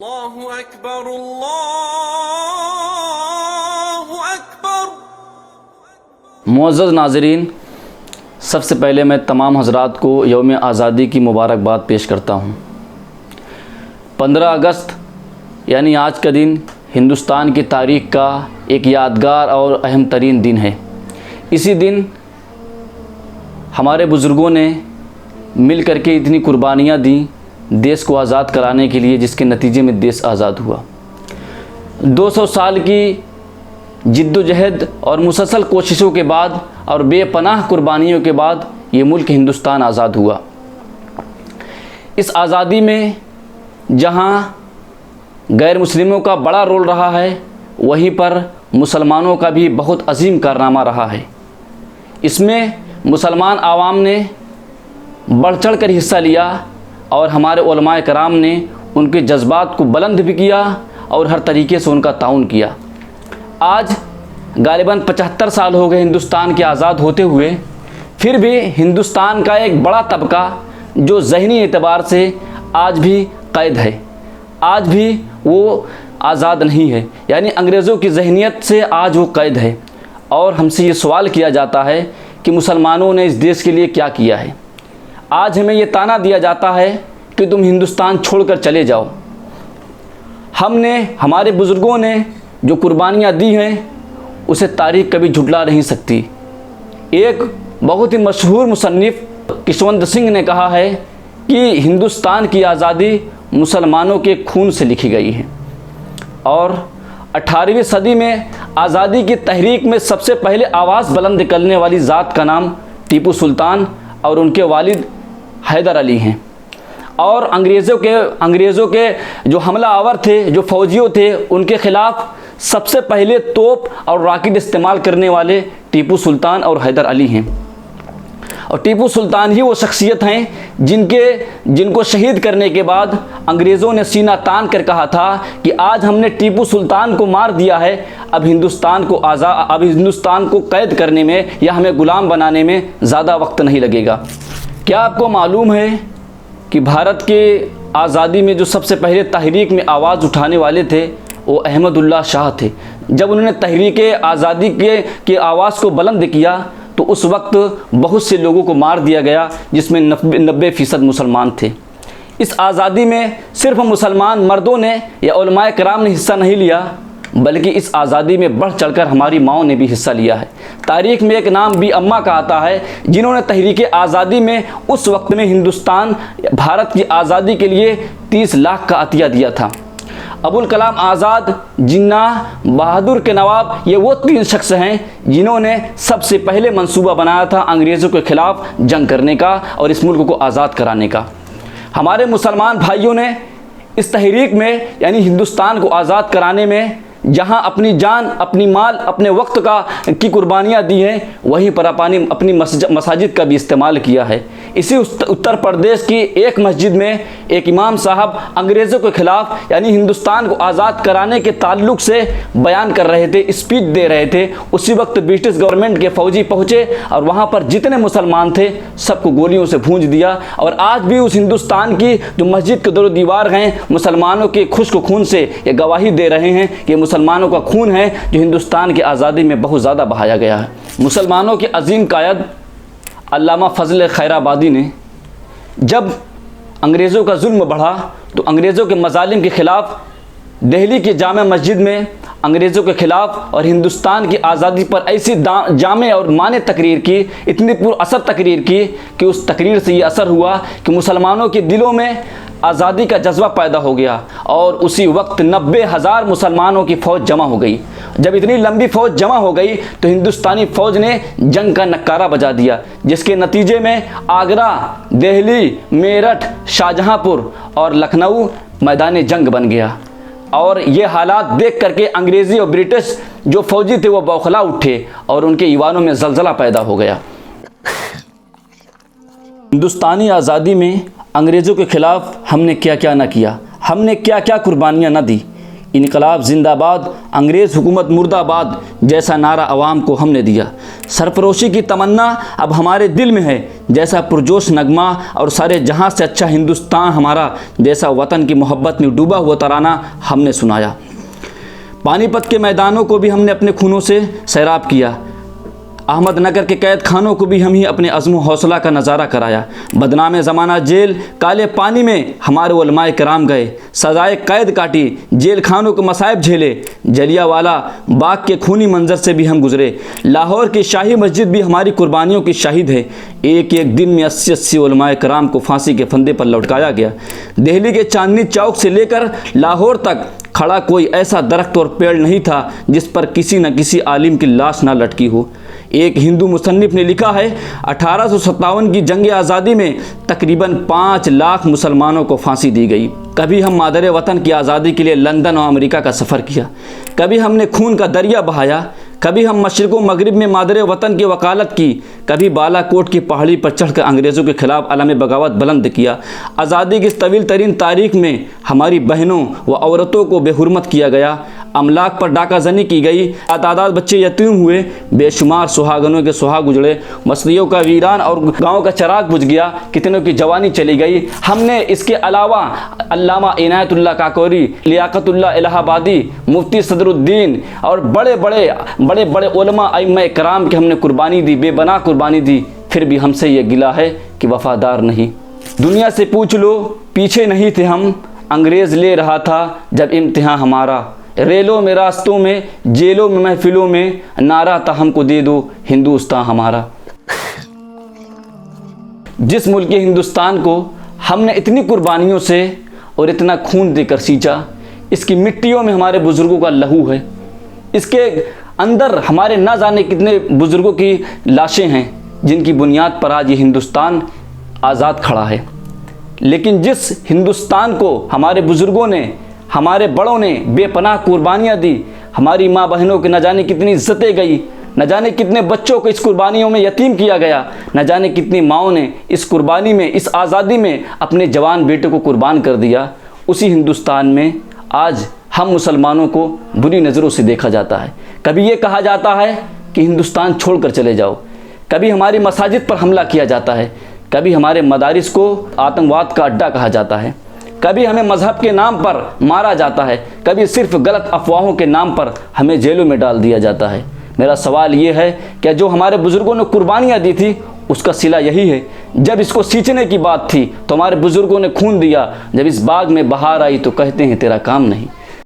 अल्लाहु अकबर अल्लाहु अकबर। मुअज़्ज़ज़ नाज़रीन, सबसे पहले मैं तमाम हज़रात को यौम आज़ादी की मुबारकबाद पेश करता हूँ। 15 अगस्त यानी आज का दिन हिंदुस्तान की तारीख़ का एक यादगार और अहम तरीन दिन है। इसी दिन हमारे बुज़ुर्गों ने मिल कर के इतनी कुर्बानियाँ दी देश को आज़ाद कराने के लिए, जिसके नतीजे में देश आज़ाद हुआ। 200 साल की जिद्दोजहद और मुसलसल कोशिशों के बाद और बेपनाह कुर्बानियों के बाद ये मुल्क हिंदुस्तान आज़ाद हुआ। इस आज़ादी में जहाँ गैर मुस्लिमों का बड़ा रोल रहा है, वहीं पर मुसलमानों का भी बहुत अजीम कारनामा रहा है। इसमें मुसलमान आवाम ने बढ़ चढ़ कर हिस्सा लिया और हमारे उलमाए कराम ने उनके जज्बात को बुलंद भी किया और हर तरीके से उनका ताउन किया। आज गालिबन 75 साल हो गए हिंदुस्तान के आज़ाद होते हुए, फिर भी हिंदुस्तान का एक बड़ा तबका जो ज़हनी एतबार से आज भी कैद है, आज भी वो आज़ाद नहीं है, यानी अंग्रेज़ों की ज़हनियत से आज वो कैद है। और हमसे ये सवाल किया जाता है कि मुसलमानों ने इस देश के लिए क्या किया है। आज हमें ये ताना दिया जाता है कि तुम हिंदुस्तान छोड़कर चले जाओ। हमारे बुज़ुर्गों ने जो कुर्बानियाँ दी हैं उसे तारीख़ कभी झुटला नहीं सकती। एक बहुत ही मशहूर मुसन्निफ़ किशवंत सिंह ने कहा है कि हिंदुस्तान की आज़ादी मुसलमानों के खून से लिखी गई है। और 18वीं सदी में आज़ादी की तहरीक में सबसे पहले आवाज़ बुलंद करने वाली ज़ात का नाम टीपू सुल्तान और उनके वालिद हैदर अली हैं। और अंग्रेज़ों के जो हमला आवर थे, जो फ़ौजियों थे, उनके ख़िलाफ़ सबसे पहले तोप और रॉकेट इस्तेमाल करने वाले टीपू सुल्तान और हैदर अली हैं। और टीपू सुल्तान ही वो शख्सियत हैं जिनको शहीद करने के बाद अंग्रेज़ों ने सीना तान कर कहा था कि आज हमने टीपू सुल्तान को मार दिया है, अब हिंदुस्तान को कैद करने में या हमें ग़ुलाम बनाने में ज़्यादा वक्त नहीं लगेगा। क्या आपको मालूम है कि भारत के आज़ादी में जो सबसे पहले तहरीक में आवाज़ उठाने वाले थे वो अहमदुल्ला शाह थे। जब उन्होंने तहरीक आज़ादी के आवाज़ को बुलंद किया तो उस वक्त बहुत से लोगों को मार दिया गया, जिसमें 90% मुसलमान थे। इस आज़ादी में सिर्फ मुसलमान मर्दों ने या उलमाए कराम ने हिस्सा नहीं लिया, बल्कि इस आज़ादी में बढ़ चढ़कर हमारी माओं ने भी हिस्सा लिया है। तारीख़ में एक नाम भी अम्मा का आता है, जिन्होंने तहरीक आज़ादी में उस वक्त में भारत की आज़ादी के लिए 30 लाख का अतिया दिया था। अबुल कलाम आज़ाद, जिन्ना, बहादुर के नवाब, ये वो 3 शख्स हैं जिन्होंने सबसे पहले मंसूबा बनाया था अंग्रेज़ों के ख़िलाफ़ जंग करने का और इस मुल्क को आज़ाद कराने का। हमारे मुसलमान भाइयों ने इस तहरीक में यानी हिंदुस्तान को आज़ाद कराने में जहां अपनी जान, अपनी माल, अपने वक्त की कुर्बानियाँ दी हैं, वहीं पर अपनी मसाजिद का भी इस्तेमाल किया है। इसी उत्तर प्रदेश की एक मस्जिद में एक इमाम साहब अंग्रेज़ों के ख़िलाफ़ यानी हिंदुस्तान को आज़ाद कराने के ताल्लुक़ से बयान कर रहे थे, स्पीच दे रहे थे। उसी वक्त ब्रिटिश गवर्नमेंट के फ़ौजी पहुँचे और वहाँ पर जितने मुसलमान थे सबको गोलियों से भूंज दिया। और आज भी उस हिंदुस्तान की जो मस्जिद के दो दीवार हैं, मुसलमानों के खुश्क खून से ये गवाही दे रहे हैं कि मुसलमानों का खून है जो हिंदुस्तान की आज़ादी में बहुत ज़्यादा बहाया गया है। मुसलमानों के अजीम कायद अल्लामा फजल खैराबादी ने जब अंग्रेज़ों का जुल्म बढ़ा तो अंग्रेज़ों के मज़ालिम के ख़िलाफ़ दिल्ली की जामे मस्जिद में अंग्रेज़ों के ख़िलाफ़ और हिंदुस्तान की आज़ादी पर ऐसी जामे और माने तकरीर की, इतनी पुरअसर तकरीर की कि उस तकरीर से ये असर हुआ कि मुसलमानों के दिलों में आज़ादी का जज्बा पैदा हो गया। और उसी वक्त 90,000 मुसलमानों की फ़ौज जमा हो गई। जब इतनी लंबी फ़ौज जमा हो गई तो हिंदुस्तानी फ़ौज ने जंग का नक्कारा बजा दिया, जिसके नतीजे में आगरा, दिल्ली, मेरठ, शाहजहांपुर और लखनऊ मैदान जंग बन गया। और ये हालात देख करके अंग्रेज़ी और ब्रिटिश जो फ़ौजी थे वो बौखला उठे और उनके ईवानों में ज़लज़ला पैदा हो गया। हिंदुस्तानी आज़ादी में अंग्रेज़ों के ख़िलाफ़ हमने क्या क्या ना किया, हमने क्या क्या कुर्बानियाँ ना दी, इनकलाब जिंदाबाद, अंग्रेज़ हुकूमत मुर्दाबाद जैसा नारा अवाम को हमने दिया। सरफरोशी की तमन्ना अब हमारे दिल में है जैसा पुरजोश नगमा, और सारे जहां से अच्छा हिंदुस्तान हमारा जैसा वतन की मोहब्बत में डूबा हुआ तराना हमने सुनाया। पानीपत के मैदानों को भी हमने अपने खूनों से सैराब किया। अहमदनगर के कैद खानों को भी हम ही अपने अज़्म हौसला का नज़ारा कराया। बदनाम ज़माना जेल काले पानी में हमारे उलमाए कराम गए, सजाए कैद काटी, जेल खानों के मसाइब झेले। जलियांवाला बाग के खूनी मंजर से भी हम गुजरे। लाहौर की शाही मस्जिद भी हमारी कुर्बानियों की शाहिद है। एक एक दिन में 80-80 उलमाए कराम को फांसी के फंदे पर लटकाया गया। दिल्ली के चांदनी चौक से लेकर लाहौर तक खड़ा कोई ऐसा दरख्त और पेड़ नहीं था जिस पर किसी न किसी आलिम की लाश ना लटकी हो। एक हिंदू मुसन्निफ ने लिखा है 1857 की जंग आज़ादी में तकरीबन 5 लाख मुसलमानों को फांसी दी गई। कभी हम मादरे वतन की आज़ादी के लिए लंदन और अमेरिका का सफ़र किया, कभी हमने खून का दरिया बहाया, कभी हम मशरिक़ व मगरिब में मादरे वतन की वकालत की, कभी बालाकोट की पहाड़ी पर चढ़कर अंग्रेज़ों के ख़िलाफ़ अलम बगावत बुलंद किया। आज़ादी की इस तवील तरीन तारीख़ में हमारी बहनों व औरतों को बेहुरमत किया गया, अमलाक पर डाकाजनी की गई, तादाद बच्चे यतीम हुए, बेशुमार सुहागनों के सुहाग उजड़े, मस्जिदों का वीरान और गाँव का चराग बुझ गया, कितनों की जवानी चली गई। हमने इसके अलावा अल्लामा इनायतुल्लाह काकोरी, लियाकतुल्लाह इलाहाबादी, मुफ्ती सदरुद्दीन और बड़े बड़े उलमा अइम्मा कराम की हमने कुर्बानी दी, बेबना कुर्बानी दी। फिर भी हमसे ये गिला है कि वफ़ादार नहीं। दुनिया से पूछ लो, पीछे नहीं थे हम, अंग्रेज़ ले रहा था जब इम्तिहान हमारा। रेलों में, रास्तों में, जेलों में, महफिलों में नारा था हमको दे दो हिंदुस्तान हमारा। जिस मुल्क के हिंदुस्तान को हमने इतनी कुर्बानियों से और इतना खून देकर सींचा, इसकी मिट्टियों में हमारे बुज़ुर्गों का लहू है, इसके अंदर हमारे ना जाने कितने बुज़ुर्गों की लाशें हैं जिनकी बुनियाद पर आज ये हिंदुस्तान आज़ाद खड़ा है। लेकिन जिस हिंदुस्तान को हमारे बुज़ुर्गों ने, हमारे बड़ों ने बेपनाह कुर्बानियाँ दी, हमारी माँ बहनों की न जाने कितनी इज्जतें गई, न जाने कितने बच्चों को इस कुर्बानियों में यतीम किया गया, न जाने कितनी माँओं ने इस कुर्बानी में, इस आज़ादी में अपने जवान बेटे को कुर्बान कर दिया, उसी हिंदुस्तान में आज हम मुसलमानों को बुरी नज़रों से देखा जाता है। कभी ये कहा जाता है कि हिंदुस्तान छोड़कर चले जाओ, कभी हमारी मसाजिद पर हमला किया जाता है, कभी हमारे मदारिस को आतंकवाद का अड्डा कहा जाता है, कभी हमें मज़हब के नाम पर मारा जाता है, कभी सिर्फ गलत अफवाहों के नाम पर हमें जेलों में डाल दिया जाता है। मेरा सवाल ये है कि जो हमारे बुज़ुर्गों ने कुर्बानियाँ दी थी उसका सिला यही है। जब इसको सींचने की बात थी तो हमारे बुज़ुर्गों ने खून दिया, जब इस बाग में बहार आई तो कहते हैं तेरा काम नहीं।